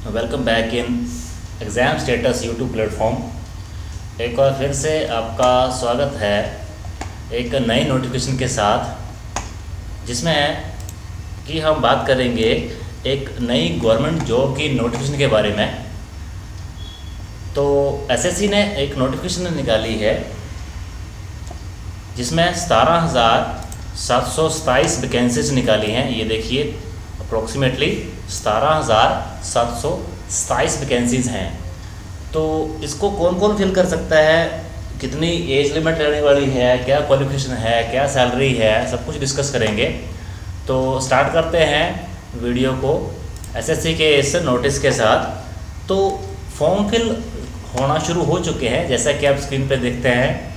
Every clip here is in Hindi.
Welcome back in exam status YouTube platform. एक बार फिर से आपका स्वागत है एक नई नोटिफिकेशन के साथ, जिसमें कि हम बात करेंगे एक नई गवर्नमेंट जॉब की नोटिफिकेशन के बारे में। तो एसएससी ने एक नोटिफिकेशन निकाली है जिसमें 17,727 वैकेंसीज निकाली हैं। ये देखिए, अप्रोक्सीमेटली 17,727 वैकेंसीज़ हैं। तो इसको कौन कौन फिल कर सकता है, कितनी एज लिमिट रहने वाली है, क्या क्वालिफिकेशन है, क्या सैलरी है, सब कुछ डिस्कस करेंगे। तो स्टार्ट करते हैं वीडियो को एसएससी के इस नोटिस के साथ। तो फॉर्म फिल होना शुरू हो चुके हैं, जैसा कि आप स्क्रीन पे देखते हैं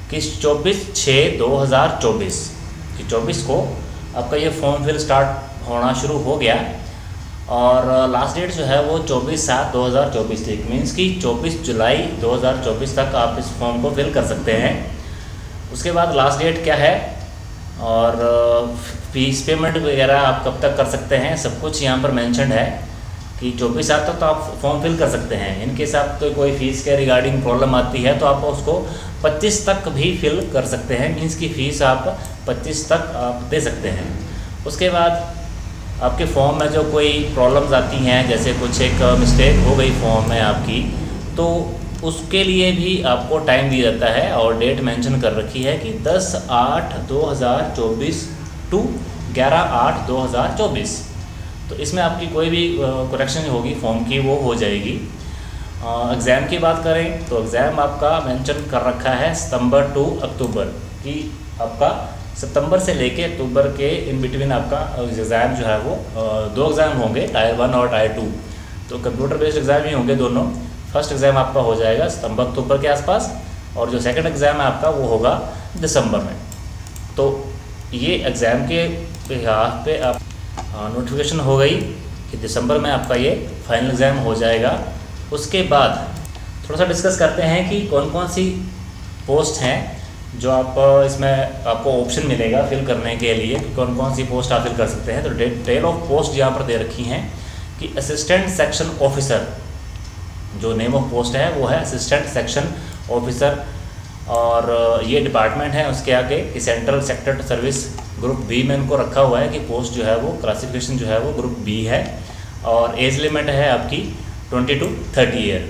कि 24/6/2024 कि 24 को आपका ये फॉर्म फिल स्टार्ट होना शुरू हो गया और लास्ट डेट जो है वो 24/7/2024 थी। मीन्स कि 24 जुलाई 2024 तक आप इस फॉर्म को फिल कर सकते हैं। उसके बाद लास्ट डेट क्या है और फीस पेमेंट वगैरह आप कब तक कर सकते हैं, सब कुछ यहाँ पर मेंशन्ड है कि 24/7 तक तो आप फॉर्म फिल कर सकते हैं। इनके साथ तो कोई फ़ीस के रिगार्डिंग प्रॉब्लम आती है तो आप उसको 25 तक भी फिल कर सकते हैं। मीन्स की फ़ीस आप 25 तक आप दे सकते हैं। उसके बाद आपके फॉर्म में जो कोई प्रॉब्लम्स आती हैं, जैसे कुछ एक मिस्टेक हो गई फॉर्म में आपकी, तो उसके लिए भी आपको टाइम दिया जाता है और डेट मेंशन कर रखी है कि 10/8/2024 टू 11/8/2024। तो इसमें आपकी कोई भी करेक्शन होगी फॉर्म की वो हो जाएगी। एग्ज़ाम की बात करें तो एग्ज़ाम आपका मेंशन कर रखा है सितंबर टू अक्टूबर की। आपका सितंबर से लेके अक्टूबर के इन बिटवीन आपका एग्ज़ाम जो है वो 2 एग्ज़ाम होंगे, टायर 1 और टायर 2। तो कंप्यूटर बेस्ड एग्ज़ाम ही होंगे दोनों। फर्स्ट एग्ज़ाम आपका हो जाएगा सितंबर अक्टूबर के आसपास और जो सेकंड एग्ज़ाम है आपका वो होगा दिसंबर में। तो ये एग्ज़ाम के बिहाफ पे आप नोटिफिकेशन हो गई कि दिसंबर में आपका ये फाइनल एग्ज़ाम हो जाएगा। उसके बाद थोड़ा सा डिस्कस करते हैं कि कौन कौन सी पोस्ट हैं जो आप इसमें आपको ऑप्शन मिलेगा फिल करने के लिए कि कौन कौन सी पोस्ट आप फिल कर सकते हैं। तो डिटेल ऑफ पोस्ट यहाँ पर दे रखी हैं कि असिस्टेंट सेक्शन ऑफिसर, जो नेम ऑफ पोस्ट है वो है असिस्टेंट सेक्शन ऑफिसर, और ये डिपार्टमेंट है उसके आगे कि central sector service group B में इनको रखा हुआ है कि पोस्ट जो है वो क्लासिफिकेशन जो है वो ग्रुप बी है और एज लिमिट है आपकी 20 to 30 ईयर।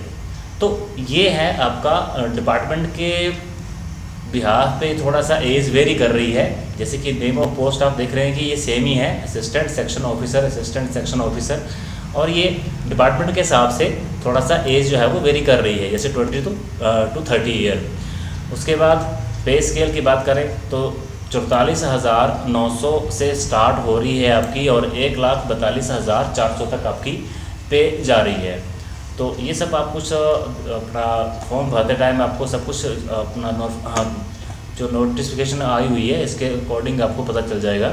तो ये है आपका डिपार्टमेंट के बिहाफ पे थोड़ा सा एज वेरी कर रही है। जैसे कि नेम ऑफ पोस्ट आप देख रहे हैं कि ये सेम ही है, assistant section officer, assistant section officer, और ये डिपार्टमेंट के हिसाब से थोड़ा सा एज जो है वो वेरी कर रही है, जैसे 20 to 30 ईयर। उसके बाद पे स्केल की बात करें तो 44,900 से स्टार्ट हो रही है आपकी और 1,42,400 तक आपकी पे जा रही है। तो ये सब आप कुछ अपना फॉर्म भरते टाइम आपको सब कुछ अपना जो नोटिफिकेशन आई हुई है इसके अकॉर्डिंग आपको पता चल जाएगा।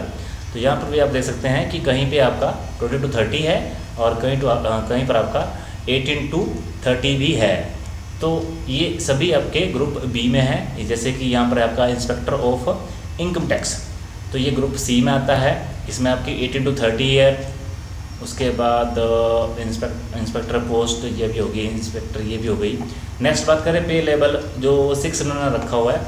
तो यहाँ पर भी आप देख सकते हैं कि कहीं पे आपका 20 to 30 है और कहीं पर आपका 18 to 30 भी है। तो ये सभी आपके ग्रुप बी में है। जैसे कि यहाँ पर आपका इंस्पेक्टर ऑफ इनकम टैक्स, तो ये ग्रुप सी में आता है, इसमें आपकी 18 to 30 ईयर। उसके बाद इंस्पेक्टर पोस्ट ये भी होगी, इंस्पेक्टर ये भी हो गई। नेक्स्ट बात करें पे लेवल जो 6 उन्होंने रखा हुआ है,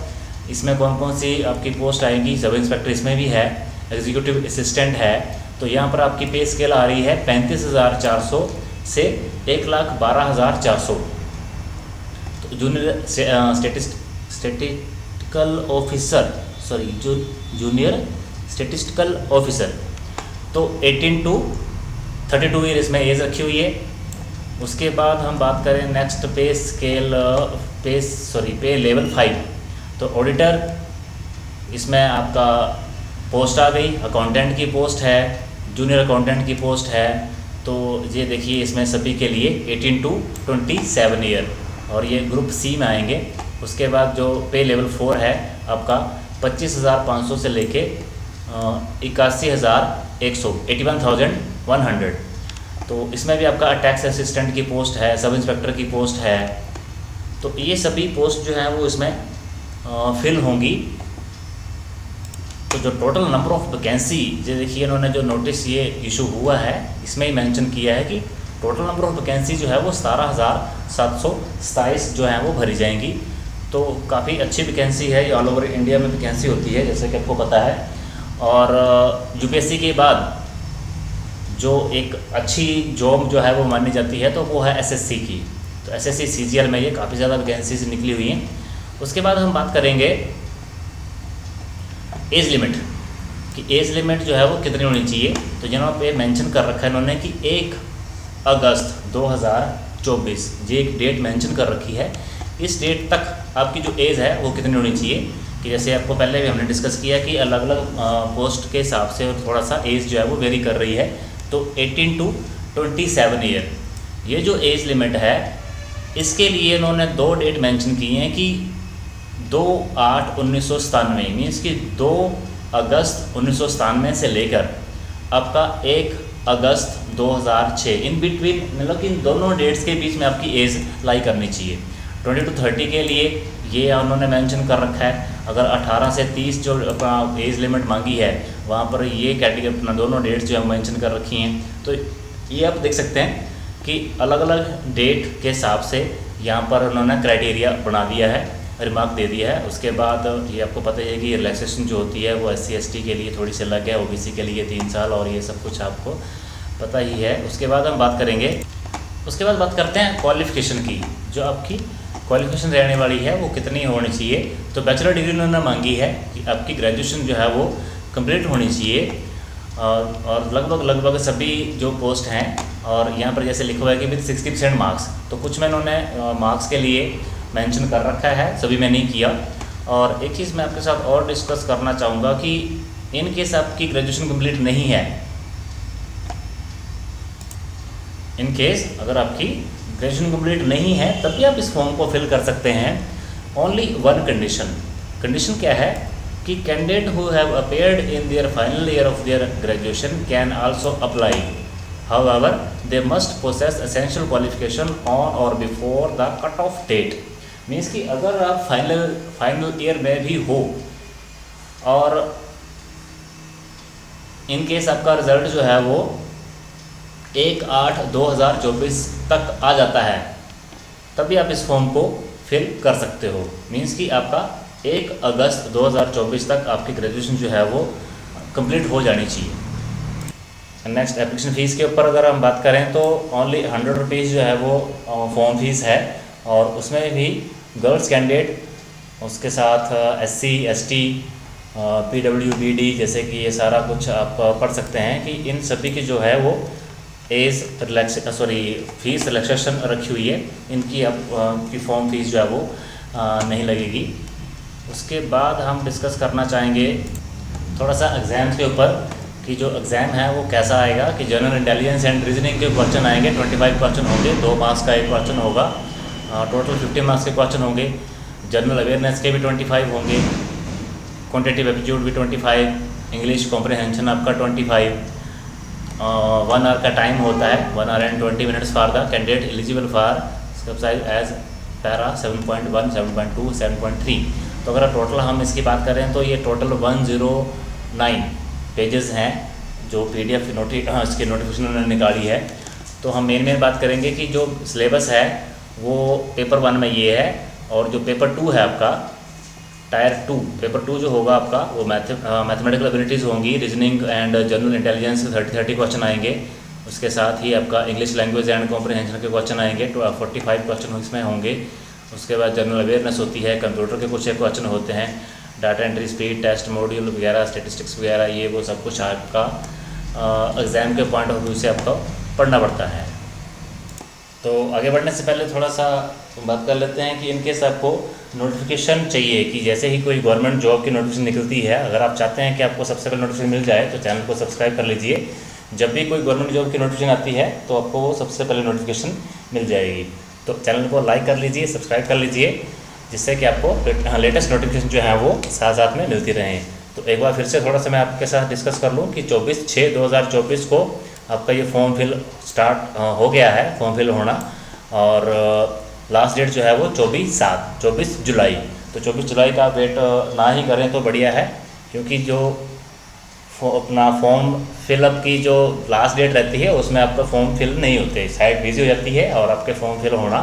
इसमें कौन कौन सी आपकी पोस्ट आएगी। सब इंस्पेक्टर इसमें भी है, एग्जीक्यूटिव असिस्टेंट है। तो यहाँ पर आपकी पे स्केल आ रही है 35,400 से 1,12,400। तो junior statistical officer, junior statistical officer, तो 18 to 32 ईयर इसमें एज रखी हुई है। उसके बाद हम बात करें नेक्स्ट पे स्केल पे लेवल 5, तो ऑडिटर, इसमें आपका पोस्ट आ गई, अकाउंटेंट की पोस्ट है, जूनियर अकाउंटेंट की पोस्ट है। तो ये देखिए इसमें सभी के लिए 18 to 27 ईयर और ये ग्रुप सी में आएंगे। उसके बाद जो पे लेवल 4 है आपका 25,500 से लेके 81,100, 81,100। तो इसमें भी आपका टैक्स असिस्टेंट की पोस्ट है, सब इंस्पेक्टर की पोस्ट है। तो ये सभी पोस्ट जो हैं वो इसमें फिल होंगी। तो जो टोटल नंबर ऑफ वैकेंसी, जो देखिए इन्होंने जो नोटिस ये इशू हुआ है इसमें ही मेंशन किया है कि टोटल नंबर ऑफ वैकेंसी जो है वो 17,727 जो है वो भरी जाएंगी। तो काफ़ी अच्छी वैकेंसी है, ये ऑल ओवर इंडिया में वैकेंसी होती है जैसे कि आपको पता है। और यूपीएससी के बाद जो एक अच्छी जॉब जो है वो मानी जाती है तो वो है एसएससी की। तो एसएससी सीजीएल में ये काफ़ी ज़्यादा वैकेंसीज निकली हुई हैं। उसके बाद हम बात करेंगे एज लिमिट कि एज लिमिट जो है वो कितनी होनी चाहिए। तो यहाँ पे मेंशन कर रखा है इन्होंने कि 1 अगस्त 2024 ये एक डेट मेंशन कर रखी है। इस डेट तक आपकी जो एज है वो कितनी होनी चाहिए कि जैसे आपको पहले भी हमने डिस्कस किया कि अलग अलग पोस्ट के हिसाब से थोड़ा सा एज जो है वो वेरी कर रही है। तो 18 to 27 ईयर ये जो एज लिमिट है इसके लिए इन्होंने 2 डेट मेंशन की हैं कि 2/8/1997 मीन्स कि 2 अगस्त 1997 से लेकर आपका 1 अगस्त 2006 इन बिटवीन, मतलब कि इन दोनों डेट्स के बीच में आपकी एज लाई करनी चाहिए। 20 to 30 के लिए ये उन्होंने मेंशन कर रखा है। अगर 18 से 30 जो अपना एज लिमिट मांगी है वहाँ पर ये कैटेगरी अपना दोनों डेट्स जो है मेंशन कर रखी हैं। तो ये आप देख सकते हैं कि अलग अलग डेट के हिसाब से यहाँ पर उन्होंने क्राइटेरिया बना दिया है, रिमार्क दे दिया है। उसके बाद ये आपको पता है कि रिलैक्सेशन जो होती है वो SC/ST के लिए थोड़ी सी अलग है, OBC के लिए 3 साल, और ये सब कुछ आपको पता ही है। उसके बाद हम बात करेंगे, उसके बाद बात करते हैं क्वालिफ़िकेशन की। जो आपकी क्वालिफ़िकेशन रहने वाली है वो कितनी होनी चाहिए। तो बैचलर डिग्री उन्होंने मांगी है कि आपकी ग्रेजुएशन जो है वो कंप्लीट होनी चाहिए और लगभग सभी जो पोस्ट हैं। और यहाँ पर जैसे लिखा हुआ है कि विद 60% मार्क्स, तो कुछ में इन्होंने मार्क्स के लिए मेंशन कर रखा है, सभी में नहीं किया। और एक चीज़ मैं आपके साथ और डिस्कस करना चाहूँगा कि इन केस आपकी ग्रेजुएशन कंप्लीट नहीं है, इन केस अगर आपकी ग्रेजुएशन कंप्लीट नहीं है तब भी आप इस फॉर्म को फिल कर सकते हैं। ओनली वन कंडीशन क्या है कि candidate who have appeared in their final year of their graduation can also apply, however they must possess essential qualification on और before the cut off date. Means कि अगर आप फाइनल ईयर में भी हो और इन केस आपका रिज़ल्ट जो है वो 1/8/2024 तक आ जाता है तभी आप इस फॉर्म को फिल कर सकते हो। मीन्स कि आपका 1 अगस्त 2024 तक आपकी ग्रेजुएशन जो है वो कंप्लीट हो जानी चाहिए। नेक्स्ट एप्लीकेशन फ़ीस के ऊपर अगर हम बात करें तो ओनली 100 रुपीज़ जो है वो फॉर्म फीस है। और उसमें भी गर्ल्स कैंडिडेट, उसके साथ SC/ST, PWBD जैसे कि ये सारा कुछ आप पढ़ सकते हैं कि इन सभी की जो है वो फीस रिलैक्सेशन रखी हुई है। इनकी की फॉर्म फीस जो है वो नहीं लगेगी। उसके बाद हम डिस्कस करना चाहेंगे थोड़ा सा एग्ज़ाम्स के ऊपर कि जो एग्ज़ाम है वो कैसा आएगा कि जनरल इंटेलिजेंस एंड रीजनिंग के क्वेश्चन आएंगे। 25 क्वेश्चन होंगे, 2 मार्क्स का एक क्वेश्चन होगा, टोटल 50 मार्क्स के क्वेश्चन होंगे। जनरल अवेयरनेस के भी 25 होंगे, क्वान्टिटेटिव एप्टीट्यूड भी 25, इंग्लिश कॉम्प्रिहेंशन आपका 25। 1 आवर का टाइम होता है, 1 hour and 20 minutes for the candidate eligible for subsidise as para 7.1, 7.2, 7.3। तो अगर टोटल हम इसकी बात करें तो ये टोटल 109 पेजेस हैं जो PDF इसकी नोटिफिकेशन उन्होंने निकाली है। तो हम मेन बात करेंगे कि जो सिलेबस है वो पेपर 1 में ये है, और जो पेपर 2 है आपका टायर 2, पेपर 2 जो होगा आपका वो मैथमेटिकल एबिलिटीज़ होंगी, reasoning and general intelligence 30 question आएंगे। उसके साथ ही आपका इंग्लिश लैंग्वेज एंड कॉम्प्रिहेंशन के क्वेश्चन आएंगे, 45 क्वेश्चन इसमें होंगे। उसके बाद जनरल अवेयरनेस होती है, कंप्यूटर के कुछ क्वेश्चन होते हैं, data entry, speed test, module वगैरह, स्टेटिस्टिक्स वगैरह, ये वो सब कुछ आपका एग्ज़ाम के पॉइंट ऑफ व्यू से आपको पढ़ना पड़ता है। तो आगे बढ़ने से पहले थोड़ा सा बात कर लेते हैं कि इनकेस आपको नोटिफिकेशन चाहिए कि जैसे ही कोई गवर्नमेंट जॉब की नोटिफिकेशन निकलती है, अगर आप चाहते हैं कि आपको सबसे पहले नोटिफिकेशन मिल जाए तो चैनल को सब्सक्राइब कर लीजिए। जब भी कोई गवर्नमेंट जॉब की नोटिफिकेशन आती है तो आपको वो सबसे पहले नोटिफिकेशन मिल जाएगी। तो चैनल को लाइक कर लीजिए, सब्सक्राइब कर लीजिए, जिससे कि आपको लेटेस्ट नोटिफिकेशन जो है वो साथ साथ में मिलती रहें। तो एक बार फिर से थोड़ा सा मैं आपके साथ डिस्कस कर लूँ कि 24/6/2024 को आपका ये फॉर्म फिल स्टार्ट हो गया है, फॉर्म फिल होना, और लास्ट डेट जो है वो 24 जुलाई। तो 24 जुलाई का वेट ना ही करें तो बढ़िया है, क्योंकि जो अपना फॉर्म फिलअप की जो लास्ट डेट रहती है उसमें आपका फॉर्म फिल नहीं होते, साइट बिजी हो जाती है और आपके फॉर्म फिल होना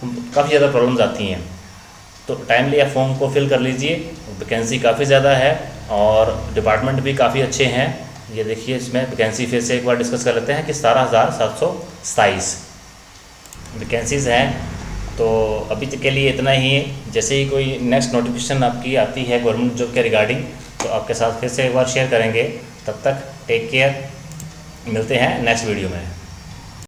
काफ़ी ज़्यादा प्रॉब्लम्स आती हैं। तो टाइमली आप फॉर्म को फिल कर लीजिए। वैकेंसी काफ़ी ज़्यादा है और डिपार्टमेंट भी काफ़ी अच्छे हैं। ये देखिए, इसमें वैकेंसी फिर से एक बार डिस्कस कर लेते हैं कि 17,727 वैकेंसीज़ हैं। तो अभी तक के लिए इतना ही है। जैसे ही कोई नेक्स्ट नोटिफिकेशन आपकी आती है गवर्नमेंट जॉब के रिगार्डिंग, तो आपके साथ फिर से एक बार शेयर करेंगे। तब तक टेक केयर, मिलते हैं नेक्स्ट वीडियो में।